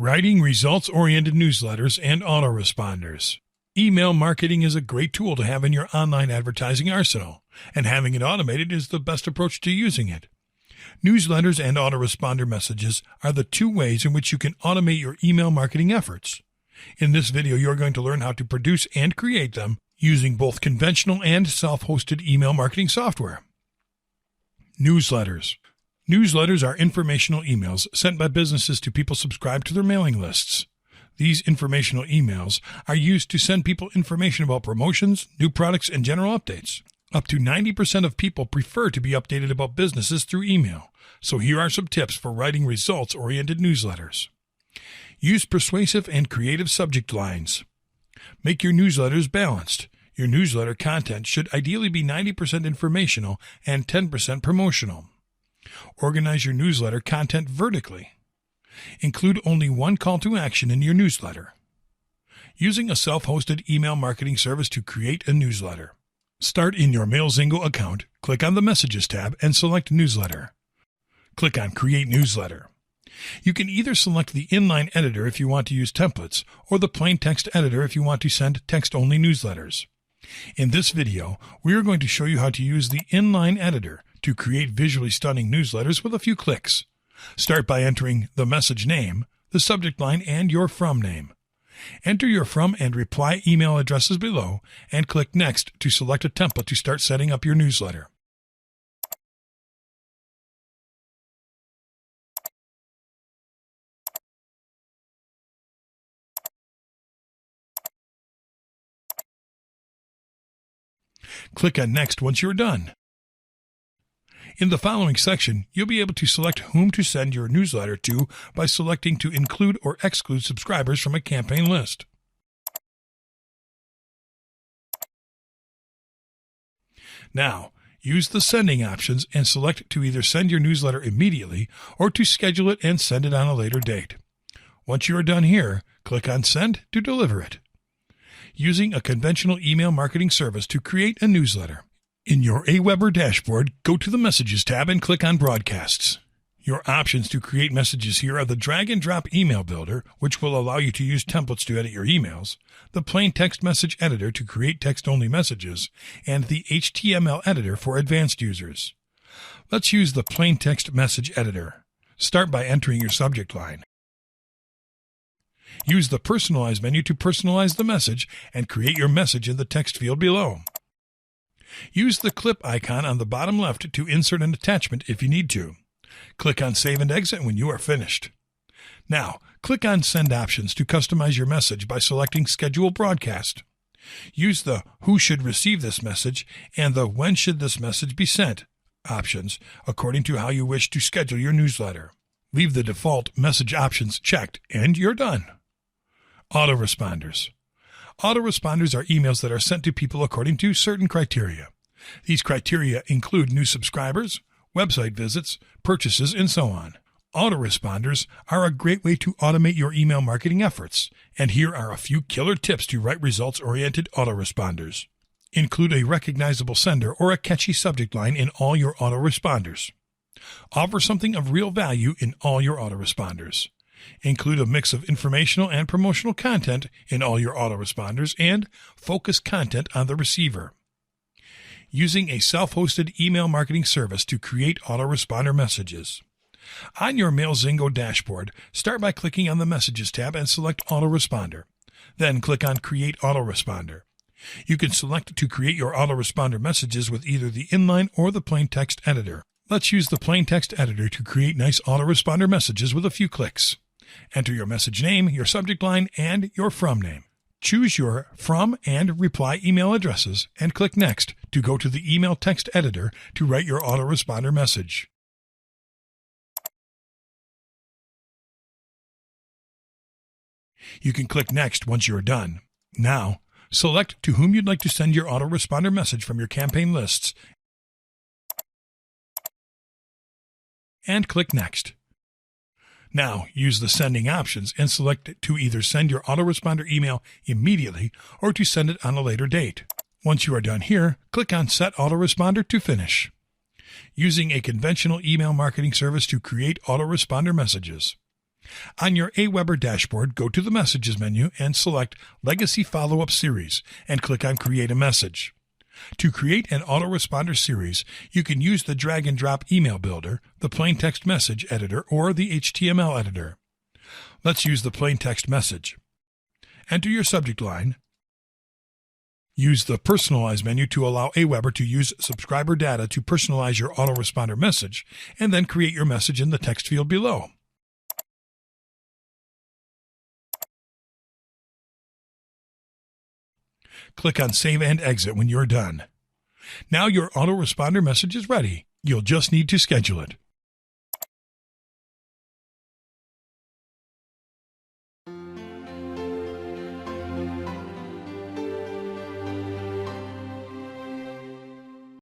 Writing results-oriented newsletters and autoresponders. Email marketing is a great tool to have in your online advertising arsenal, and having it automated is the best approach to using it. Newsletters and autoresponder messages are the two ways in which you can automate your email marketing efforts. In this video, you're going to learn how to produce and create them using both conventional and self-hosted email marketing software. Newsletters. Newsletters are informational emails sent by businesses to people subscribed to their mailing lists. These informational emails are used to send people information about promotions, new products, and general updates. Up to 90% of people prefer to be updated about businesses through email, so here are some tips for writing results-oriented newsletters. Use persuasive and creative subject lines. Make your newsletters balanced. Your newsletter content should ideally be 90% informational and 10% promotional. Organize your newsletter content vertically. Include only one call to action in your newsletter. Using a self-hosted email marketing service to create a newsletter. Start in your MailZingo account, click on the Messages tab, and select Newsletter. Click on Create Newsletter. You can either select the inline editor if you want to use templates, or the plain text editor if you want to send text-only newsletters. In this video, we are going to show you how to use the inline editor to create visually stunning newsletters with a few clicks. Start by entering the message name, the subject line, and your from name. Enter your from and reply email addresses below, and click Next to select a template to start setting up your newsletter. Click on Next once you're done. In the following section, you'll be able to select whom to send your newsletter to by selecting to include or exclude subscribers from a campaign list. Now, use the sending options and select to either send your newsletter immediately or to schedule it and send it on a later date. Once you are done here, click on Send to deliver it. Using a conventional email marketing service to create a newsletter. In your Aweber dashboard, go to the Messages tab and click on Broadcasts. Your options to create messages here are the Drag and Drop Email Builder, which will allow you to use templates to edit your emails, the Plain Text Message Editor to create text-only messages, and the HTML Editor for advanced users. Let's use the Plain Text Message Editor. Start by entering your subject line. Use the Personalize menu to personalize the message and create your message in the text field below. Use the clip icon on the bottom left to insert an attachment if you need to. Click on Save and Exit when you are finished. Now, click on Send options to customize your message by selecting Schedule Broadcast. Use the Who should receive this message and the When should this message be sent options according to how you wish to schedule your newsletter. Leave the default message options checked and you're done. Autoresponders. Autoresponders are emails that are sent to people according to certain criteria. These criteria include new subscribers, website visits, purchases, and so on. Autoresponders are a great way to automate your email marketing efforts, and here are a few killer tips to write results-oriented autoresponders. Include a recognizable sender or a catchy subject line in all your autoresponders. Offer something of real value in all your autoresponders. Include a mix of informational and promotional content in all your autoresponders and focus content on the receiver. Using a self-hosted email marketing service to create autoresponder messages. On your MailZingo dashboard, start by clicking on the Messages tab and select Autoresponder. Then click on Create Autoresponder. You can select to create your autoresponder messages with either the inline or the plain text editor. Let's use the plain text editor to create nice autoresponder messages with a few clicks. Enter your message name, your subject line, and your from name. Choose your from and reply email addresses and click Next to go to the email text editor to write your autoresponder message. You can click Next once you are done. Now, select to whom you'd like to send your autoresponder message from your campaign lists and click Next. Now, use the sending options and select to either send your autoresponder email immediately or to send it on a later date. Once you are done here, click on Set Autoresponder to finish. Using a conventional email marketing service to create autoresponder messages. On your Aweber dashboard, go to the Messages menu and select Legacy Follow-Up Series and click on Create a Message. To create an autoresponder series, you can use the drag-and-drop email builder, the plain text message editor, or the HTML editor. Let's use the plain text message. Enter your subject line. Use the Personalize menu to allow Aweber to use subscriber data to personalize your autoresponder message, and then create your message in the text field below. Click on Save and Exit when you're done. Now your autoresponder message is ready. You'll just need to schedule it.